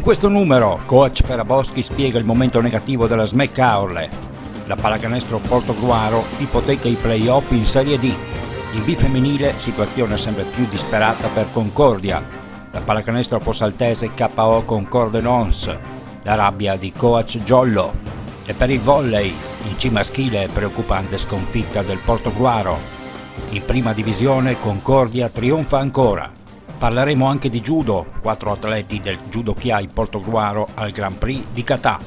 In questo numero, coach Ferraboschi spiega il momento negativo della SMEC Aorle. La pallacanestro Portogruaro ipoteca i play-off in Serie D. In B femminile, situazione sempre più disperata per Concordia. La pallacanestro Fossaltese KO Concorde Nons. La rabbia di coach Giollo. E per il volley, in C maschile, preoccupante sconfitta del Portogruaro. In prima divisione, Concordia trionfa ancora. Parleremo anche di judo, 4 atleti del Judo Chiai Portogruaro al Grand Prix di Catà.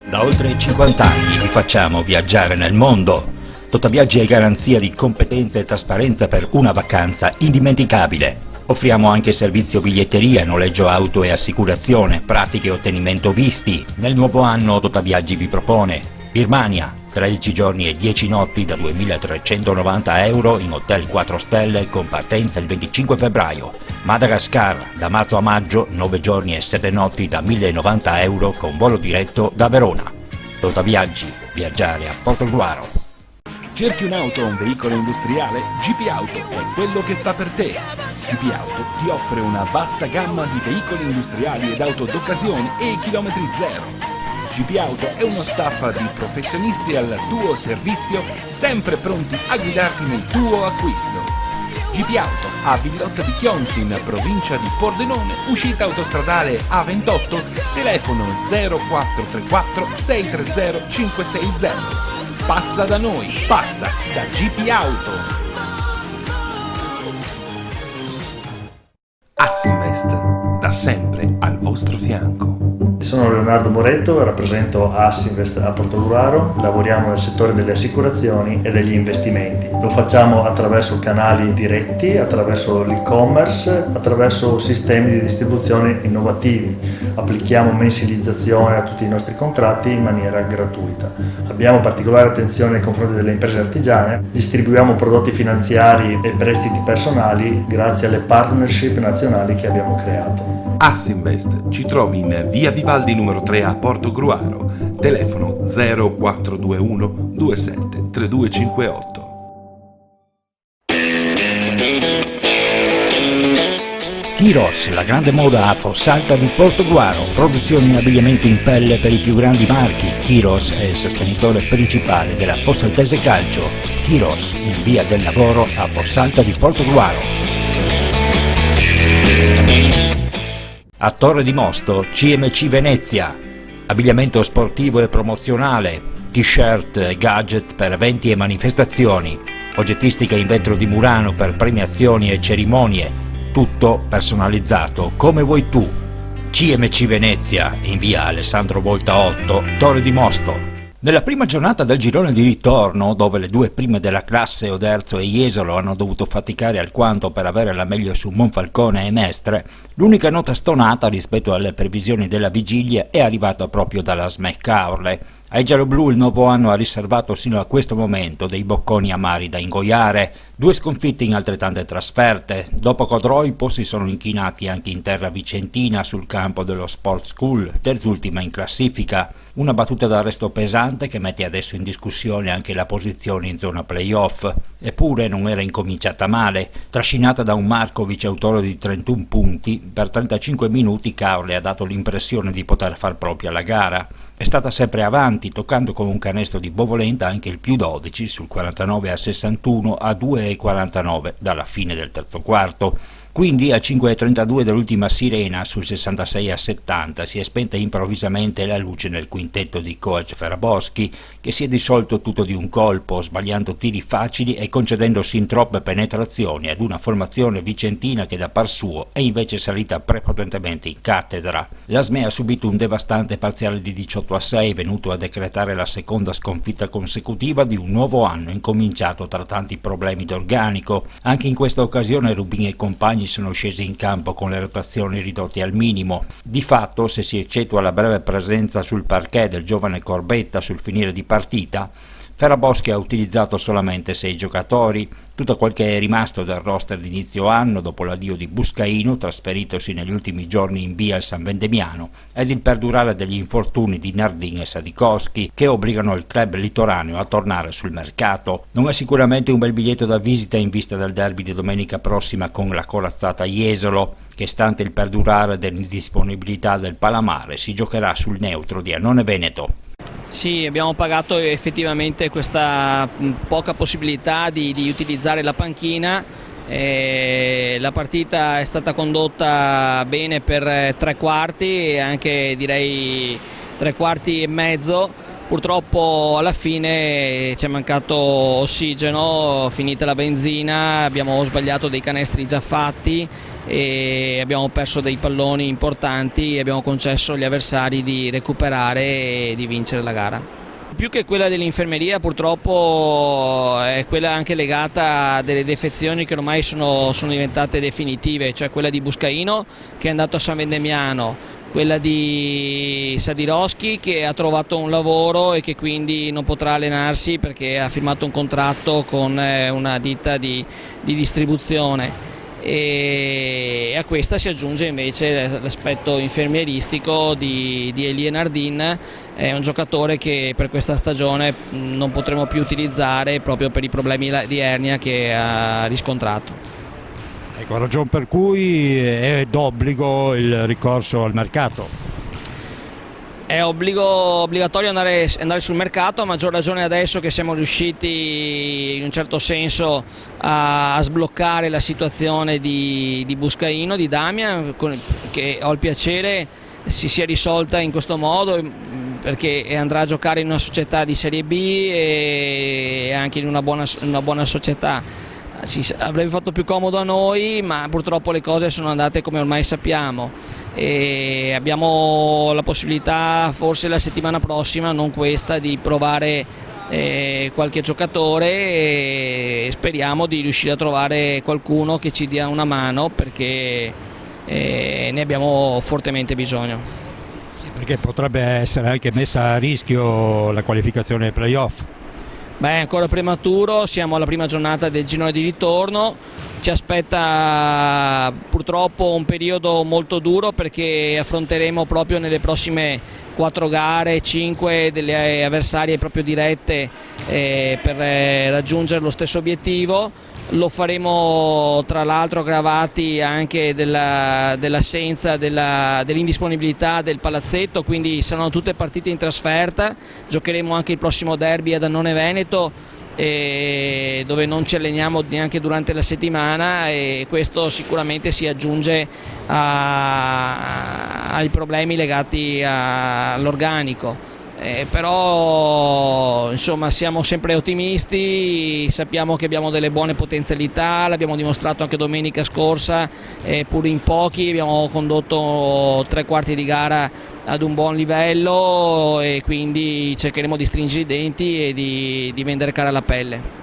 Da oltre 50 anni vi facciamo viaggiare nel mondo. Totaviaggi è garanzia di competenza e trasparenza per una vacanza indimenticabile. Offriamo anche servizio biglietteria, noleggio auto e assicurazione, pratiche e ottenimento visti. Nel nuovo anno Totaviaggi vi propone Birmania, 13 giorni e 10 notti da 2.390 euro in hotel 4 stelle con partenza il 25 febbraio. Madagascar, da marzo a maggio, 9 giorni e 7 notti da 1.090 euro con volo diretto da Verona. Totaviaggi, viaggiare a Portogruaro. Cerchi un'auto o un veicolo industriale? GP Auto è quello che fa per te. GP Auto ti offre una vasta gamma di veicoli industriali ed auto d'occasione e chilometri zero. GP Auto è uno staff di professionisti al tuo servizio, sempre pronti a guidarti nel tuo acquisto. GP Auto a Villotta di Chionsi, in provincia di Pordenone, uscita autostradale A28, telefono 0434 630 560. Passa da noi, passa da GP Auto. Assinvest, da sempre al vostro fianco. Sono Leonardo Moretto, rappresento Assinvest a Portogruaro, lavoriamo nel settore delle assicurazioni e degli investimenti. Lo facciamo attraverso canali diretti, attraverso l'e-commerce, attraverso sistemi di distribuzione innovativi. Applichiamo mensilizzazione a tutti i nostri contratti in maniera gratuita. Abbiamo particolare attenzione nei confronti delle imprese artigiane, distribuiamo prodotti finanziari e prestiti personali grazie alle partnership nazionali che abbiamo creato. Assinvest ci trovi in via Vivaldi numero 3 a Portogruaro, telefono 0421 27 3258. Kiros, la grande moda a Fossalta di Portogruaro, produzione e abbigliamento in pelle per i più grandi marchi. Kiros è il sostenitore principale della Fossaltese Calcio. Kiros, in via del lavoro a Fossalta di Portogruaro. A Torre di Mosto, CMC Venezia, abbigliamento sportivo e promozionale, t-shirt e gadget per eventi e manifestazioni, oggettistica in vetro di Murano per premiazioni e cerimonie, tutto personalizzato come vuoi tu. CMC Venezia, in via Alessandro Volta 8, Torre di Mosto. Nella prima giornata del girone di ritorno, dove le due prime della classe, Oderzo e Jesolo, hanno dovuto faticare alquanto per avere la meglio su Monfalcone e Mestre, l'unica nota stonata rispetto alle previsioni della vigilia è arrivata proprio dalla SMEC Aorle. Ai gialloblu il nuovo anno ha riservato sino a questo momento dei bocconi amari da ingoiare, 2 sconfitte in altrettante trasferte. Dopo Codroipo si sono inchinati anche in terra vicentina sul campo dello Sport School, terzultima in classifica. Una battuta d'arresto pesante che mette adesso in discussione anche la posizione in zona playoff. Eppure non era incominciata male. Trascinata da un Markovic autore di 31 punti, per 35 minuti Caorle ha dato l'impressione di poter far propria la gara. È stata sempre avanti, toccando con un canestro di Bovolenta anche il più 12 sul 49-61 a 2,49 dalla fine del terzo quarto. Quindi a 5,32 dell'ultima sirena sul 66-70 si è spenta improvvisamente la luce nel quintetto di coach Ferraboschi, che si è dissolto tutto di un colpo, sbagliando tiri facili e concedendosi in troppe penetrazioni ad una formazione vicentina che da par suo è invece salita prepotentemente in cattedra. La SME ha subito un devastante parziale di 18-6, venuto a decretare la seconda sconfitta consecutiva di un nuovo anno incominciato tra tanti problemi d'organico. Anche in questa occasione Rubin e compagni sono scesi in campo con le rotazioni ridotte al minimo. Di fatto, se si eccetua la breve presenza sul parquet del giovane Corbetta sul finire di partita, Ferraboschi ha utilizzato solamente 6 giocatori, tutto quel che è rimasto del roster di inizio anno dopo l'addio di Buscaino, trasferitosi negli ultimi giorni in B al San Vendemiano, ed il perdurare degli infortuni di Nardin e Sadikowski che obbligano il club litoraneo a tornare sul mercato. Non è sicuramente un bel biglietto da visita in vista del derby di domenica prossima con la corazzata Jesolo, che stante il perdurare dell'indisponibilità del Palamare si giocherà sul neutro di Annone Veneto. Sì, abbiamo pagato effettivamente questa poca possibilità di utilizzare la panchina. La partita è stata condotta bene per 3 quarti e anche direi 3 quarti e mezzo. Purtroppo alla fine ci è mancato ossigeno, finita la benzina, abbiamo sbagliato dei canestri già fatti e abbiamo perso dei palloni importanti e abbiamo concesso agli avversari di recuperare e di vincere la gara. Più che quella dell'infermeria purtroppo è quella anche legata a delle defezioni che ormai sono diventate definitive, cioè quella di Buscaino che è andato a San Vendemiano, quella di Sadikowski che ha trovato un lavoro e che quindi non potrà allenarsi perché ha firmato un contratto con una ditta di distribuzione. E a questa si aggiunge invece l'aspetto infermieristico di Elie Nardin, è un giocatore che per questa stagione non potremo più utilizzare proprio per i problemi di ernia che ha riscontrato. Ecco, ragione per cui è d'obbligo il ricorso al mercato. È obbligatorio andare sul mercato, a maggior ragione adesso che siamo riusciti in un certo senso a sbloccare la situazione di Buscaino, di Damian, che ho il piacere si sia risolta in questo modo perché andrà a giocare in una società di Serie B e anche in una buona società. Avrebbe fatto più comodo a noi, ma purtroppo le cose sono andate come ormai sappiamo e abbiamo la possibilità forse la settimana prossima, non questa, di provare qualche giocatore e speriamo di riuscire a trovare qualcuno che ci dia una mano perché ne abbiamo fortemente bisogno. Sì, perché potrebbe essere anche messa a rischio la qualificazione ai playoff. Beh, è ancora prematuro, siamo alla prima giornata del girone di ritorno, ci aspetta purtroppo un periodo molto duro perché affronteremo proprio nelle prossime 4 gare, 5 delle avversarie proprio dirette per raggiungere lo stesso obiettivo. Lo faremo tra l'altro gravati anche dell'assenza, dell'indisponibilità del palazzetto, quindi saranno tutte partite in trasferta, giocheremo anche il prossimo derby ad Annone Veneto dove non ci alleniamo neanche durante la settimana e questo sicuramente si aggiunge ai problemi legati all'organico. Però insomma siamo sempre ottimisti, sappiamo che abbiamo delle buone potenzialità, l'abbiamo dimostrato anche domenica scorsa, pur in pochi abbiamo condotto 3 quarti di gara ad un buon livello e quindi cercheremo di stringere i denti e di vendere cara alla pelle.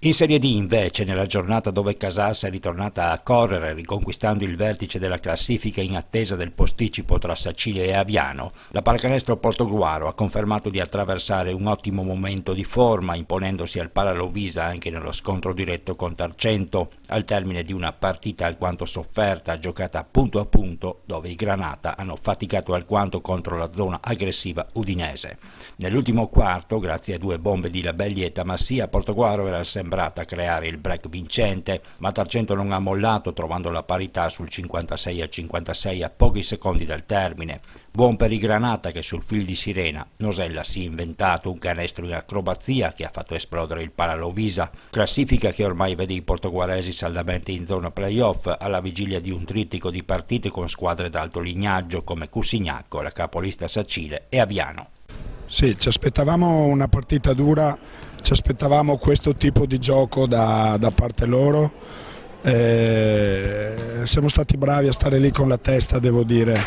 In Serie D invece, nella giornata dove Casals è ritornata a correre riconquistando il vertice della classifica in attesa del posticipo tra Sacile e Aviano, la pallacanestro Portogruaro ha confermato di attraversare un ottimo momento di forma imponendosi al Paralovisa anche nello scontro diretto con Tarcento al termine di una partita alquanto sofferta giocata punto a punto dove i Granata hanno faticato alquanto contro la zona aggressiva udinese. Nell'ultimo quarto, grazie a 2 bombe di Labelli e Tamassia, Portogruaro era sembrata a creare il break vincente, ma Tarcento non ha mollato trovando la parità sul 56-56 a pochi secondi dal termine. Buon per i Granata che sul fil di sirena Nosella si è inventato un canestro in acrobazia che ha fatto esplodere il Paralovisa, classifica che ormai vede i portoguaresi saldamente in zona playoff alla vigilia di un trittico di partite con squadre d'alto lignaggio come Cusignacco, la capolista Sacile e Aviano. Sì, ci aspettavamo una partita dura, ci aspettavamo questo tipo di gioco da parte loro, siamo stati bravi a stare lì con la testa, devo dire,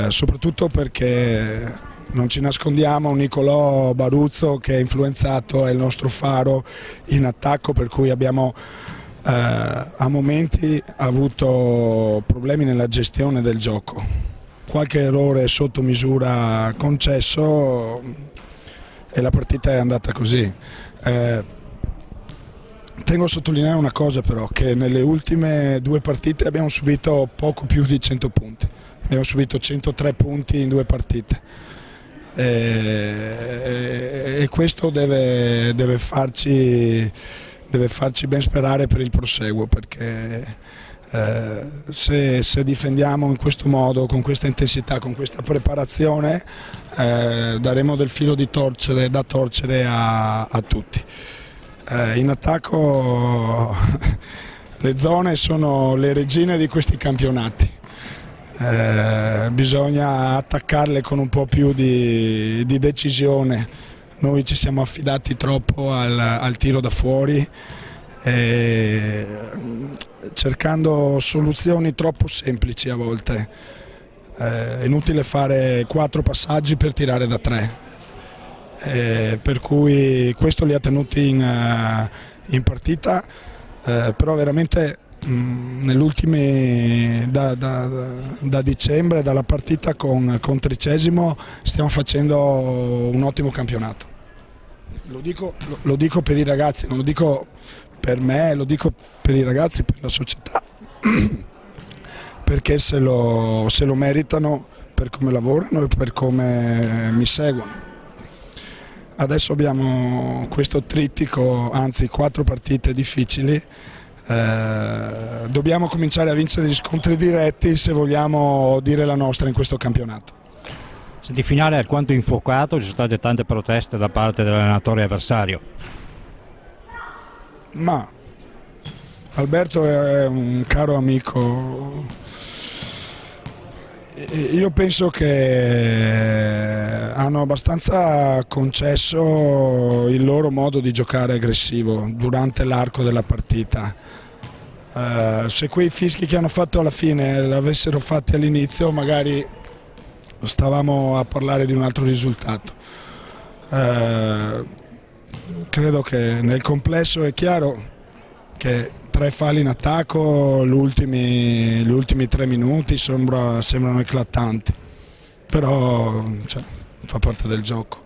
soprattutto perché non ci nascondiamo, Nicolò Baruzzo che è influenzato è il nostro faro in attacco, per cui abbiamo a momenti avuto problemi nella gestione del gioco. qualche errore sotto misura concesso e la partita è andata così. Tengo a sottolineare una cosa però, che nelle ultime 2 partite abbiamo subito poco più di 100 punti, abbiamo subito 103 punti in 2 partite e questo deve farci ben sperare per il proseguo, perché se difendiamo in questo modo, con questa intensità, con questa preparazione, daremo del filo da torcere a tutti. In attacco le zone sono le regine di questi campionati, bisogna attaccarle con un po' più di decisione. Noi ci siamo affidati troppo al tiro da fuori, cercando soluzioni troppo semplici a volte. È inutile fare 4 passaggi per tirare da 3. Per cui questo li ha tenuti in partita, però veramente da dicembre, dalla partita con Tricesimo, stiamo facendo un ottimo campionato. Lo dico per i ragazzi, non lo dico per me, lo dico per i ragazzi, per la società, perché se lo meritano per come lavorano e per come mi seguono. Adesso abbiamo questo trittico, anzi 4 partite difficili, dobbiamo cominciare a vincere gli scontri diretti se vogliamo dire la nostra in questo campionato. Senti, finale alquanto infuocato, ci sono state tante proteste da parte dell'allenatore avversario. Ma Alberto è un caro amico. Io penso che hanno abbastanza concesso il loro modo di giocare aggressivo durante l'arco della partita. Se quei fischi che hanno fatto alla fine l'avessero fatti all'inizio, magari stavamo a parlare di un altro risultato. Credo che nel complesso è chiaro che 3 falli in attacco, gli ultimi 3 minuti sembrano eclatanti, però fa parte del gioco.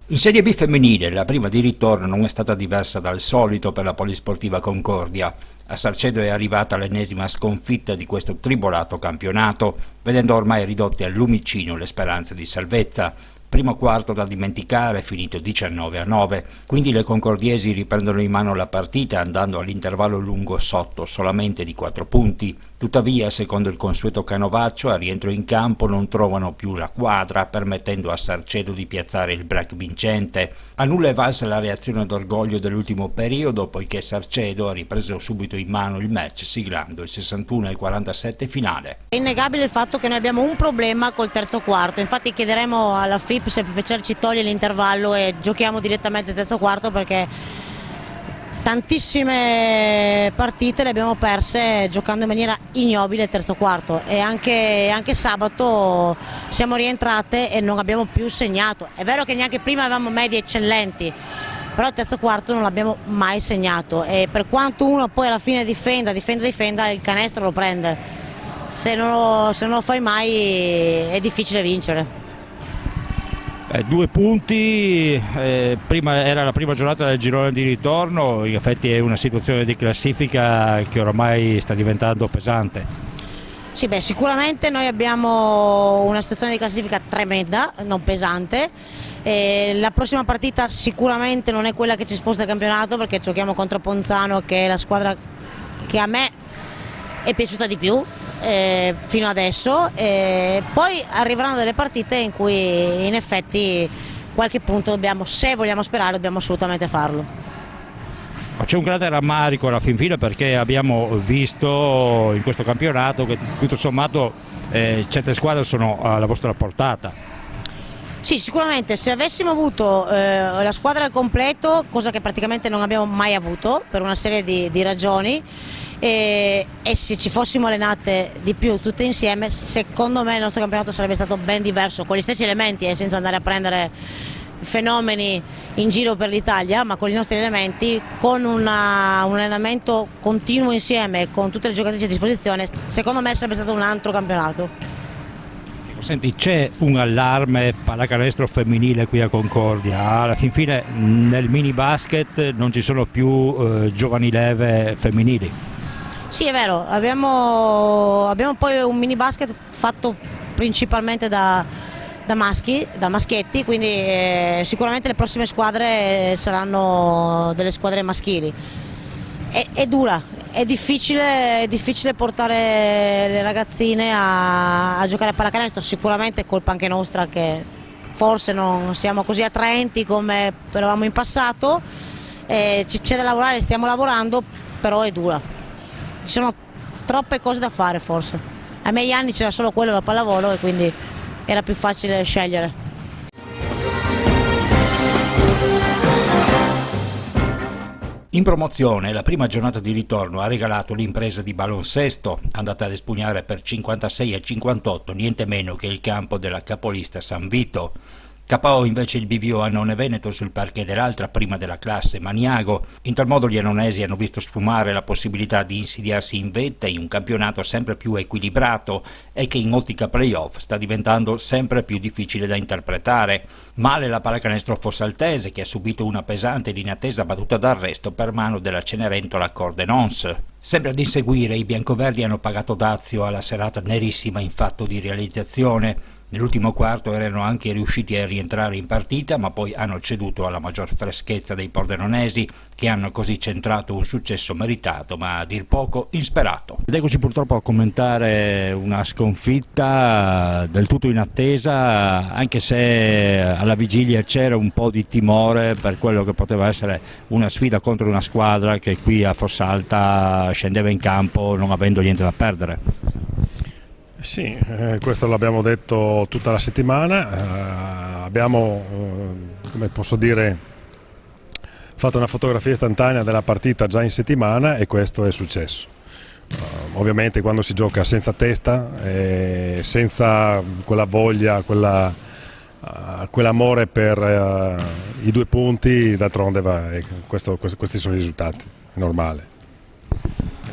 In Serie B femminile la prima di ritorno non è stata diversa dal solito per la Polisportiva Concordia. A Sarcedo è arrivata l'ennesima sconfitta di questo tribolato campionato, vedendo ormai ridotte al lumicino le speranze di salvezza. Primo quarto da dimenticare, finito 19-9, quindi le concordiesi riprendono in mano la partita andando all'intervallo lungo sotto solamente di 4 punti. Tuttavia, secondo il consueto canovaccio, a rientro in campo non trovano più la quadra, permettendo a Sarcedo di piazzare il break vincente. A nulla è valsa la reazione d'orgoglio dell'ultimo periodo, poiché Sarcedo ha ripreso subito in mano il match, siglando il 61-47 finale. È innegabile il fatto che noi abbiamo un problema col terzo quarto, infatti chiederemo alla FIP se per piacere ci toglie l'intervallo e giochiamo direttamente il terzo quarto, perché tantissime partite le abbiamo perse giocando in maniera ignobile il terzo quarto, e anche sabato siamo rientrate e non abbiamo più segnato. È vero che neanche prima avevamo medie eccellenti, però il terzo quarto non l'abbiamo mai segnato, e per quanto uno poi alla fine difenda, il canestro lo prende. Se non lo fai mai è difficile vincere. 2 punti, prima era la prima giornata del girone di ritorno, in effetti è una situazione di classifica che oramai sta diventando pesante. Sì, sicuramente noi abbiamo una situazione di classifica tremenda, non pesante. La prossima partita sicuramente non è quella che ci sposta il campionato, perché giochiamo contro Ponzano, che è la squadra che a me è piaciuta di più fino adesso, poi arriveranno delle partite in cui in effetti qualche punto dobbiamo, se vogliamo sperare, dobbiamo assolutamente farlo. C'è un grande rammarico alla fin fine, perché abbiamo visto in questo campionato che tutto sommato certe squadre sono alla vostra portata. Sì, sicuramente se avessimo avuto la squadra al completo, cosa che praticamente non abbiamo mai avuto per una serie di ragioni, e se ci fossimo allenate di più tutte insieme, secondo me il nostro campionato sarebbe stato ben diverso, con gli stessi elementi e senza andare a prendere fenomeni in giro per l'Italia, ma con i nostri elementi, con un allenamento continuo insieme, con tutte le giocatrici a disposizione, secondo me sarebbe stato un altro campionato. Senti, c'è un allarme pallacanestro femminile qui a Concordia, alla fin fine nel mini basket non ci sono più giovani leve femminili. Sì, è vero, abbiamo poi un mini basket fatto principalmente da maschietti, quindi sicuramente le prossime squadre saranno delle squadre maschili. È dura, è difficile portare le ragazzine a giocare a pallacanestro, sicuramente è colpa anche nostra che forse non siamo così attraenti come eravamo in passato, c'è da lavorare, stiamo lavorando, però è dura, ci sono troppe cose da fare forse. Ai miei anni c'era solo quello, la pallavolo, e quindi era più facile scegliere. In promozione, la prima giornata di ritorno ha regalato l'impresa di Baloncesto, andata ad espugnare per 56-58 niente meno che il campo della capolista San Vito. KO invece il BVO Annone Veneto sul parquet dell'altra prima della classe Maniago. In tal modo gli annonesi hanno visto sfumare la possibilità di insidiarsi in vetta in un campionato sempre più equilibrato e che in ottica playoff sta diventando sempre più difficile da interpretare. Male la pallacanestro fossaltese, che ha subito una pesante ed inattesa battuta d'arresto per mano della Cenerentola Cordenons. Sempre ad inseguire, i biancoverdi hanno pagato dazio alla serata nerissima in fatto di realizzazione. Nell'ultimo quarto erano anche riusciti a rientrare in partita, ma poi hanno ceduto alla maggior freschezza dei pordenonesi, che hanno così centrato un successo meritato, ma a dir poco insperato. Ed eccoci purtroppo a commentare una sconfitta del tutto inattesa, anche se alla vigilia c'era un po' di timore per quello che poteva essere una sfida contro una squadra che qui a Fossalta scendeva in campo non avendo niente da perdere. Sì, questo l'abbiamo detto tutta la settimana, abbiamo, come posso dire, fatto una fotografia istantanea della partita già in settimana e questo è successo. Ovviamente quando si gioca senza testa, senza quella voglia, quell'amore per i 2 punti, d'altronde questi sono i risultati, è normale.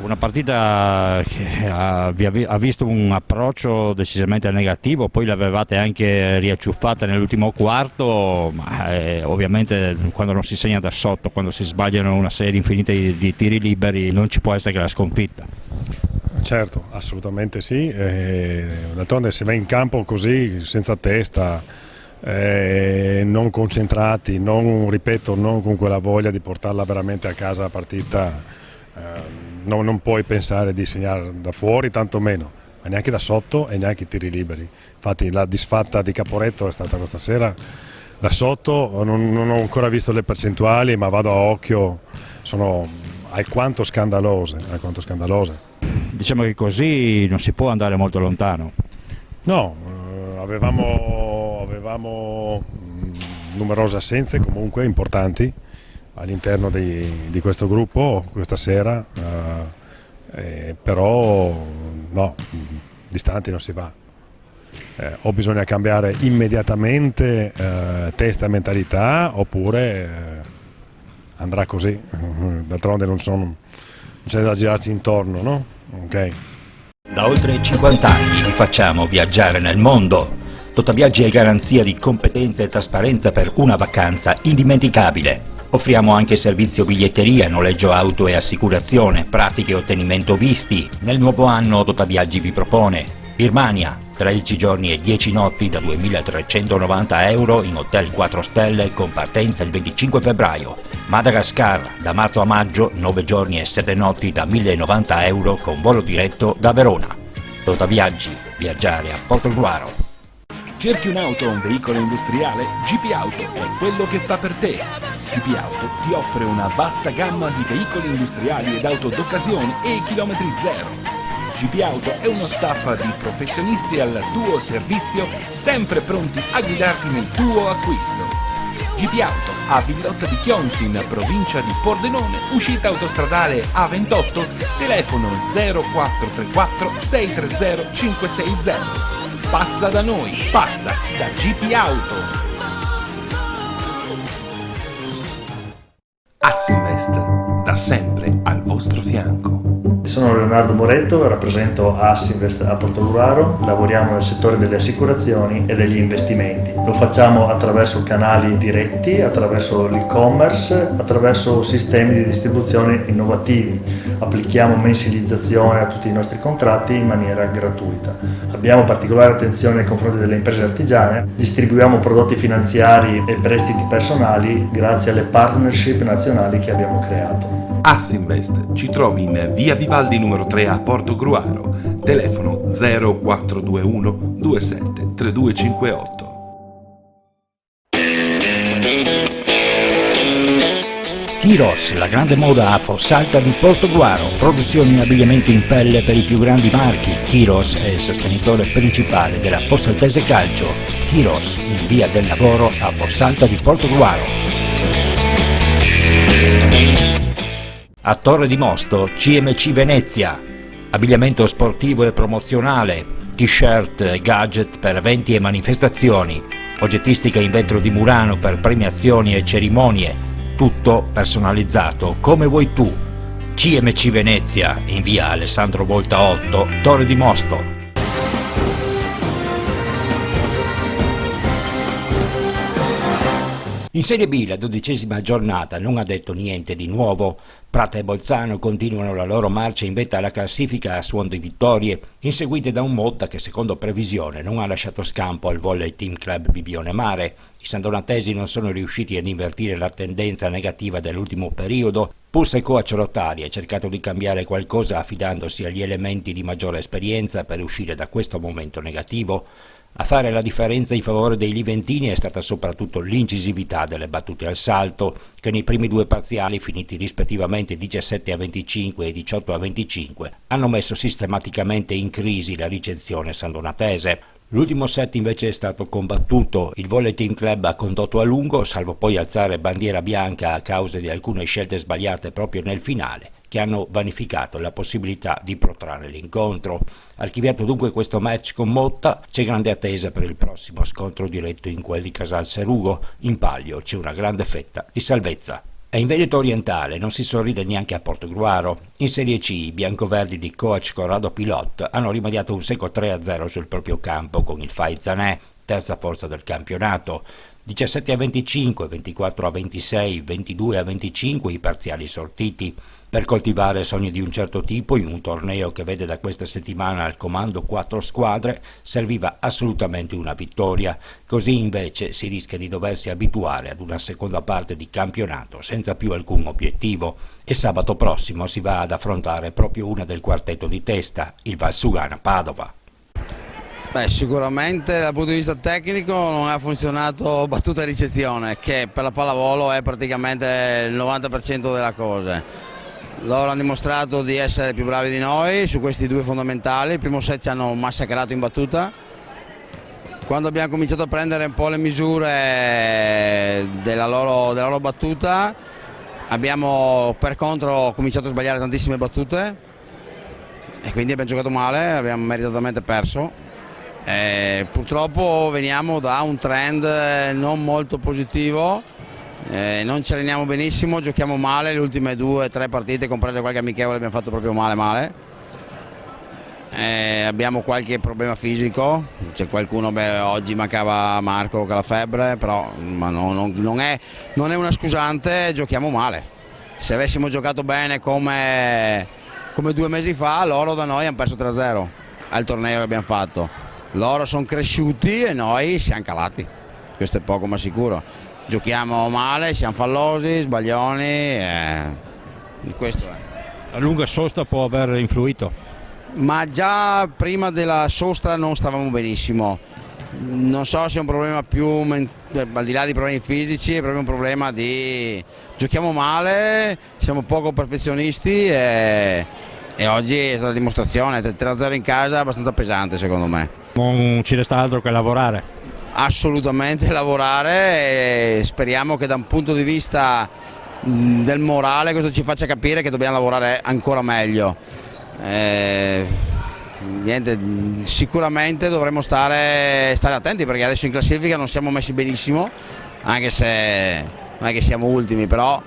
Una partita che ha visto un approccio decisamente negativo, poi l'avevate anche riacciuffata nell'ultimo quarto, ma ovviamente quando non si segna da sotto, quando si sbagliano una serie infinita di tiri liberi, non ci può essere che la sconfitta. Certo, assolutamente sì, d'altronde se va in campo così, senza testa, non concentrati, non con quella voglia di portarla veramente a casa la partita, non puoi pensare di segnare da fuori, tantomeno, ma neanche da sotto e neanche i tiri liberi. Infatti la disfatta di Caporetto è stata questa sera da sotto, non ho ancora visto le percentuali, ma vado a occhio, sono alquanto scandalose. Diciamo che così non si può andare molto lontano. No, avevamo numerose assenze comunque importanti all'interno di questo gruppo questa sera, però no, distanti non si va. O bisogna cambiare immediatamente testa e mentalità, oppure andrà così, d'altronde non c'è da girarci intorno, no? Okay. Da oltre 50 anni vi facciamo viaggiare nel mondo. Totaviaggi è garanzia di competenza e trasparenza per una vacanza indimenticabile. Offriamo anche servizio biglietteria, noleggio auto e assicurazione, pratiche e ottenimento visti. Nel nuovo anno Totaviaggi vi propone Birmania, 13 giorni e 10 notti da 2.390 euro in hotel 4 stelle con partenza il 25 febbraio. Madagascar, da marzo a maggio, 9 giorni e 7 notti da 1.090 euro con volo diretto da Verona. Totaviaggi, viaggiare a Portogruaro. Cerchi un'auto o un veicolo industriale? GP Auto è quello che fa per te. GP Auto ti offre una vasta gamma di veicoli industriali ed auto d'occasione e chilometri zero. GP Auto è uno staff di professionisti al tuo servizio, sempre pronti a guidarti nel tuo acquisto. GP Auto a Villotta di Chionsi, in provincia di Pordenone, uscita autostradale A28, telefono 0434 630 560. Passa da noi, passa da GP Auto. Assinvest, da sempre al vostro fianco. Sono Leonardo Moretto, rappresento Assinvest a Portogruaro, lavoriamo nel settore delle assicurazioni e degli investimenti. Lo facciamo attraverso canali diretti, attraverso l'e-commerce, attraverso sistemi di distribuzione innovativi. Applichiamo mensilizzazione a tutti i nostri contratti in maniera gratuita. Abbiamo particolare attenzione nei confronti delle imprese artigiane, distribuiamo prodotti finanziari e prestiti personali grazie alle partnership nazionali che abbiamo creato. Assinvest ci trovi in via Vivaldi numero 3 a Portogruaro, telefono 0421 27 3258. Chiros, la grande moda a Fossalta di Portogruaro, produzioni e abbigliamenti in pelle per i più grandi marchi. Chiros è il sostenitore principale della Fossaltese Calcio. Chiros, in via del lavoro a Fossalta di Portogruaro. A Torre di Mosto, CMC Venezia, abbigliamento sportivo e promozionale, t-shirt e gadget per eventi e manifestazioni, oggettistica in vetro di Murano per premiazioni e cerimonie, tutto personalizzato come vuoi tu. CMC Venezia, in via Alessandro Volta 8, Torre di Mosto. In Serie B la 12ª giornata non ha detto niente di nuovo. Prata e Bolzano continuano la loro marcia in vetta alla classifica a suon di vittorie, inseguite da un Motta che secondo previsione non ha lasciato scampo al Volley Team Club Bibione Mare. I sandonatesi non sono riusciti ad invertire la tendenza negativa dell'ultimo periodo, pur se coach Rottari ha cercato di cambiare qualcosa affidandosi agli elementi di maggiore esperienza per uscire da questo momento negativo. A fare la differenza in favore dei liventini è stata soprattutto l'incisività delle battute al salto, che nei primi due parziali, finiti rispettivamente 17-25 e 18-25, hanno messo sistematicamente in crisi la ricezione sandonatese. L'ultimo set invece è stato combattuto, il Volley Team Club ha condotto a lungo, salvo poi alzare bandiera bianca a causa di alcune scelte sbagliate proprio nel finale, che hanno vanificato la possibilità di protrarre l'incontro. Archiviato dunque questo match con Motta, c'è grande attesa per il prossimo scontro diretto in quel di Casal Serugo. In palio c'è una grande fetta di salvezza. E in Veneto orientale non si sorride neanche a Portogruaro. In Serie C i biancoverdi di coach Corrado Pilot hanno rimediato un secco 3-0 sul proprio campo con il FAI Zanè, terza forza del campionato. 17-25, 24-26, 22-25 i parziali sortiti. Per coltivare sogni di un certo tipo in un torneo che vede da questa settimana al comando 4 squadre serviva assolutamente una vittoria, così invece si rischia di doversi abituare ad una seconda parte di campionato senza più alcun obiettivo e sabato prossimo si va ad affrontare proprio una del quartetto di testa, il Valsugana Padova. Sicuramente dal punto di vista tecnico non ha funzionato battuta e ricezione, che per la pallavolo è praticamente il 90% della cosa. Loro hanno dimostrato di essere più bravi di noi su questi due fondamentali. Il primo set ci hanno massacrato in battuta. Quando abbiamo cominciato a prendere un po' le misure della loro battuta, abbiamo per contro cominciato a sbagliare tantissime battute e quindi abbiamo giocato male, abbiamo meritatamente perso. Purtroppo veniamo da un trend non molto positivo, non ci alleniamo benissimo, giochiamo male, le ultime 2 o 3 partite, comprese qualche amichevole, abbiamo fatto proprio male. Abbiamo qualche problema fisico, c'è qualcuno, oggi mancava Marco con la febbre, però non è una scusante, giochiamo male. Se avessimo giocato bene come 2 mesi fa, loro da noi hanno perso 3-0 al torneo che abbiamo fatto. Loro sono cresciuti e noi siamo calati, questo è poco ma sicuro. Giochiamo male, siamo fallosi, sbaglioni, questo è. La lunga sosta può aver influito? Ma già prima della sosta non stavamo benissimo. Non so se è un problema più, al di là di problemi fisici, è proprio un problema di giochiamo male, siamo poco perfezionisti e oggi è stata dimostrazione, 3-0 in casa è abbastanza pesante secondo me. Non ci resta altro che lavorare? Assolutamente lavorare e speriamo che da un punto di vista del morale questo ci faccia capire che dobbiamo lavorare ancora meglio. Niente, sicuramente dovremo stare attenti perché adesso in classifica non siamo messi benissimo, anche se non è che siamo ultimi, però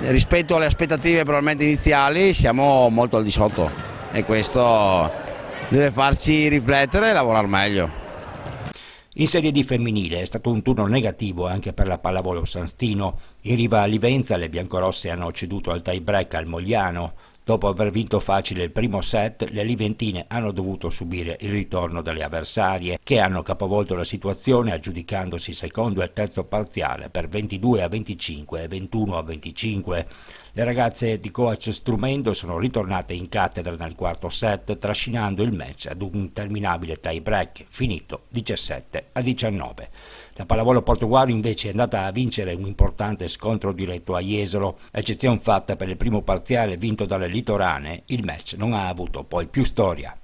rispetto alle aspettative probabilmente iniziali siamo molto al di sotto e questo deve farci riflettere e lavorare meglio. In Serie D femminile è stato un turno negativo anche per la pallavolo San Stino. In riva a Livenza le biancorosse hanno ceduto al tie break al Mogliano. Dopo aver vinto facile il primo set, le liventine hanno dovuto subire il ritorno delle avversarie, che hanno capovolto la situazione aggiudicandosi secondo e terzo parziale per 22-25 e 21-25. Le ragazze di coach Strumendo sono ritornate in cattedra nel quarto set, trascinando il match ad un interminabile tie break, finito 17-19. La pallavolo Portoguaro invece è andata a vincere un importante scontro diretto a Jesolo, eccezione fatta per il primo parziale vinto dalle litorane. Il match non ha avuto poi più storia.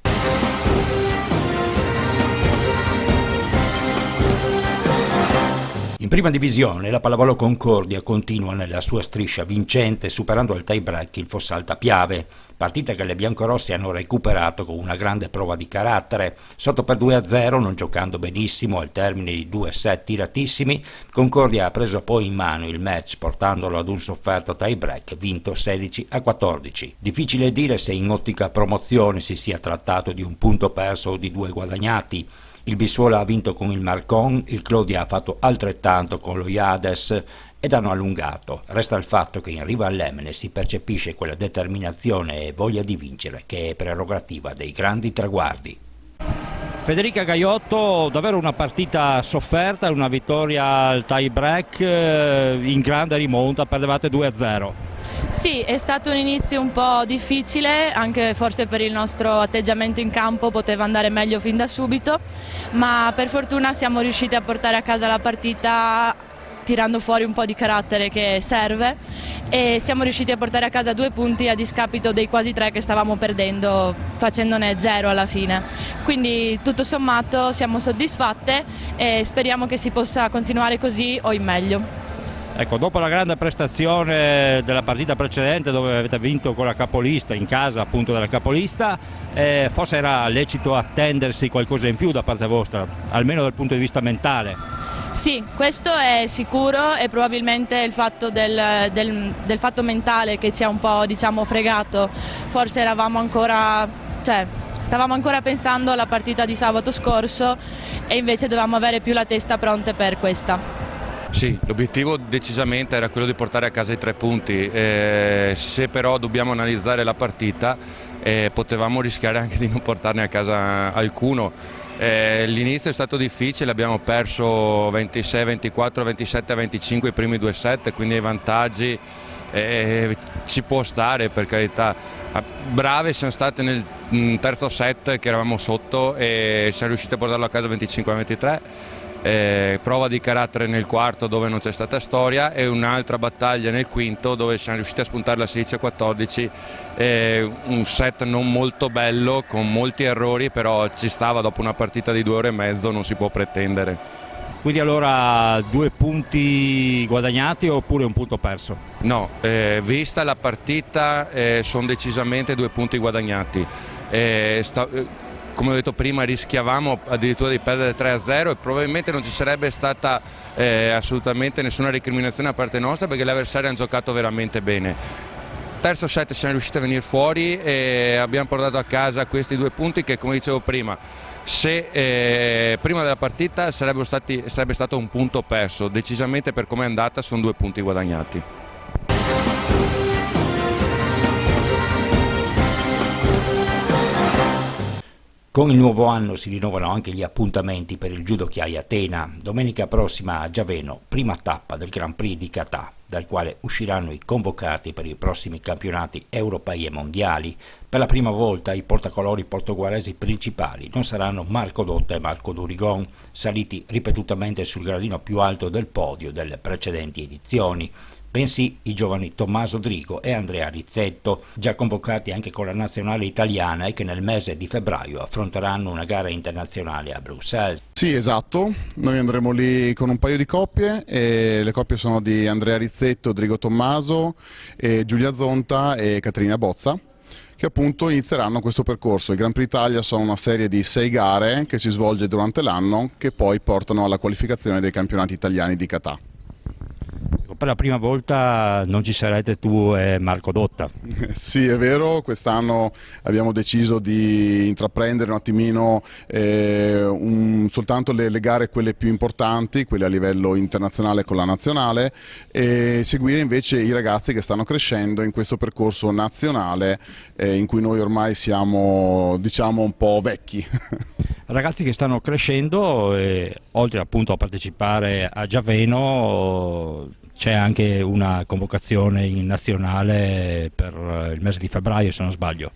In prima divisione la pallavolo Concordia continua nella sua striscia vincente, superando al tie break il Fossalta Piave, partita che le biancorossi hanno recuperato con una grande prova di carattere. Sotto per 2-0, non giocando benissimo al termine di 2 set tiratissimi, Concordia ha preso poi in mano il match portandolo ad un sofferto tie break vinto 16-14. Difficile dire se in ottica promozione si sia trattato di un punto perso o di 2 guadagnati. Il Bissuola ha vinto con il Marcon, il Clodia ha fatto altrettanto con lo Iades ed hanno allungato. Resta il fatto che in riva all'Emene si percepisce quella determinazione e voglia di vincere che è prerogativa dei grandi traguardi. Federica Gaiotto, davvero una partita sofferta, una vittoria al tie break in grande rimonta, perdevate 2-0. Sì, è stato un inizio un po' difficile, anche forse per il nostro atteggiamento in campo poteva andare meglio fin da subito, ma per fortuna siamo riusciti a portare a casa la partita tirando fuori un po' di carattere che serve e siamo riusciti a portare a casa 2 punti a discapito dei quasi 3 che stavamo perdendo, facendone 0 alla fine. Quindi tutto sommato siamo soddisfatte e speriamo che si possa continuare così o in meglio. Ecco, dopo la grande prestazione della partita precedente dove avete vinto con la capolista, in casa appunto della capolista, forse era lecito attendersi qualcosa in più da parte vostra, almeno dal punto di vista mentale. Sì, questo è sicuro e probabilmente il fatto del fatto mentale che ci ha un po' fregato, forse eravamo ancora, stavamo ancora pensando alla partita di sabato scorso e invece dovevamo avere più la testa pronta per questa. Sì, l'obiettivo decisamente era quello di portare a casa i 3 punti, se però dobbiamo analizzare la partita potevamo rischiare anche di non portarne a casa alcuno. L'inizio è stato difficile, abbiamo perso 26, 24, 27, 25 i primi 2 set, quindi i vantaggi ci può stare, per carità. Brave siamo state nel terzo set che eravamo sotto e siamo riusciti a portarlo a casa 25-23. Prova di carattere nel quarto dove non c'è stata storia e un'altra battaglia nel quinto dove siamo riusciti a spuntare la 16-14, un set non molto bello con molti errori, però ci stava, dopo una partita di 2 ore e mezzo non si può pretendere. Quindi allora 2 punti guadagnati oppure un punto perso? No, vista la partita sono decisamente 2 punti guadagnati. Come ho detto prima, rischiavamo addirittura di perdere 3-0 e probabilmente non ci sarebbe stata assolutamente nessuna recriminazione da parte nostra perché gli avversari hanno giocato veramente bene. Terzo set siamo riusciti a venire fuori e abbiamo portato a casa questi 2 punti che, come dicevo prima, se prima della partita sarebbe stato un punto perso, decisamente per come è andata sono 2 punti guadagnati. Con il nuovo anno si rinnovano anche gli appuntamenti per il Judo Chiai Atena. Domenica prossima a Giaveno, prima tappa del Grand Prix di Catà, dal quale usciranno i convocati per i prossimi campionati europei e mondiali. Per la prima volta i portacolori portoguaresi principali non saranno Marco Dotta e Marco Durigon, saliti ripetutamente sul gradino più alto del podio delle precedenti edizioni, bensì i giovani Tommaso Drigo e Andrea Rizzetto, già convocati anche con la nazionale italiana e che nel mese di febbraio affronteranno una gara internazionale a Bruxelles. Sì, esatto, noi andremo lì con un paio di coppie e le coppie sono di Andrea Rizzetto, Drigo Tommaso, Giulia Zonta e Caterina Bozza, che appunto inizieranno questo percorso. Il Grand Prix Italia sono una serie di 6 gare che si svolge durante l'anno che poi portano alla qualificazione dei campionati italiani di Catà. per la prima volta non ci sarete tu e Marco Dotta. Sì, è vero, quest'anno abbiamo deciso di intraprendere un attimino soltanto le gare quelle più importanti, quelle a livello internazionale con la nazionale, e seguire invece i ragazzi che stanno crescendo in questo percorso nazionale in cui noi ormai siamo, diciamo, un po' vecchi. Ragazzi che stanno crescendo e oltre appunto a partecipare a Giaveno c'è anche una convocazione in nazionale per il mese di febbraio, se non sbaglio.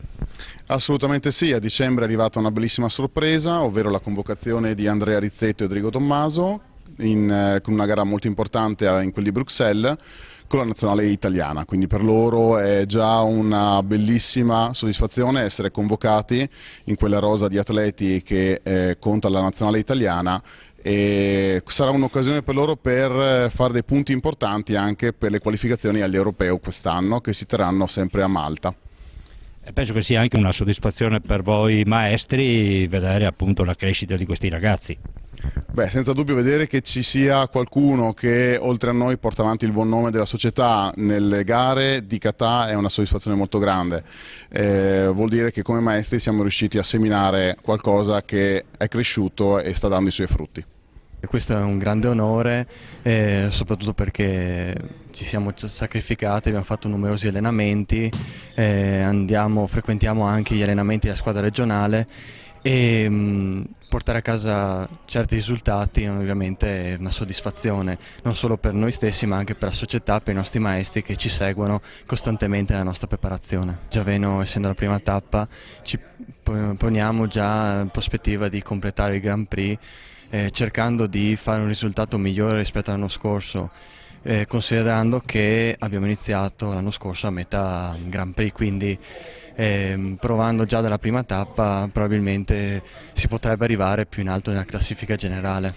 Assolutamente sì, a dicembre è arrivata una bellissima sorpresa, ovvero la convocazione di Andrea Rizzetto e Drigo Tommaso con una gara molto importante in quel di Bruxelles con la nazionale italiana, quindi per loro è già una bellissima soddisfazione essere convocati in quella rosa di atleti che conta la nazionale italiana, e sarà un'occasione per loro per fare dei punti importanti anche per le qualificazioni agli europei quest'anno, che si terranno sempre a Malta. E penso che sia anche una soddisfazione per voi maestri vedere appunto la crescita di questi ragazzi. Beh, senza dubbio vedere che ci sia qualcuno che oltre a noi porta avanti il buon nome della società nelle gare di kata è una soddisfazione molto grande. Vuol dire che come maestri siamo riusciti a seminare qualcosa che è cresciuto e sta dando i suoi frutti. Questo è un grande onore, soprattutto perché ci siamo sacrificati, abbiamo fatto numerosi allenamenti, frequentiamo anche gli allenamenti della squadra regionale e portare a casa certi risultati ovviamente è una soddisfazione, non solo per noi stessi ma anche per la società, per i nostri maestri che ci seguono costantemente nella nostra preparazione. Giaveno, essendo la prima tappa, ci poniamo già in prospettiva di completare il Grand Prix, cercando di fare un risultato migliore rispetto all'anno scorso, considerando che abbiamo iniziato l'anno scorso a metà Grand Prix, quindi provando già dalla prima tappa probabilmente si potrebbe arrivare più in alto nella classifica generale.